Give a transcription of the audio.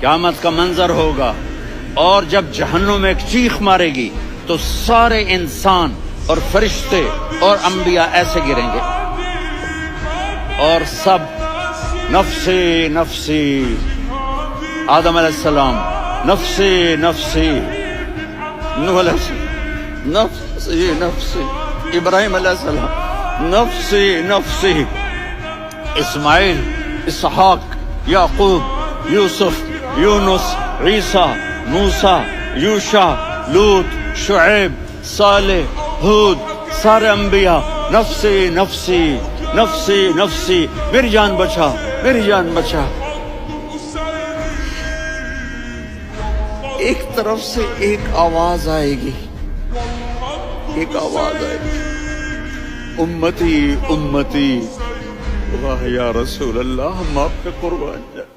क़यामत का मंजर होगा और जब जहन्नुम में एक चीख मारेगी तो सारे इंसान और फरिश्ते और अंबिया ऐसे गिरेंगे और सब नफ्सी नफ्सी, आदम अलैहिस्सलाम नफ्सी नफ्सी, नूह अलैहिस्सलाम नफ्सी नफ्सी, इब्राहिम अलैहिस्सलाम नफ्सी नफ्सी, इस्माइल, इसहाक, याकूब, यूसुफ, यूनुस, ईसा, मूसा, यूशा, लूत, शुएब, सालेह, हूद, सारे अंबिया नफ्सी नफ्सी नफ्सी नफ्सी, मेरी जान बचा, मेरी जान बचा। एक तरफ से एक आवाज आएगी, एक आवाज आएगी, उम्मती उम्मती। वाह या रसूल अल्लाह, हम आप पे कुर्बान।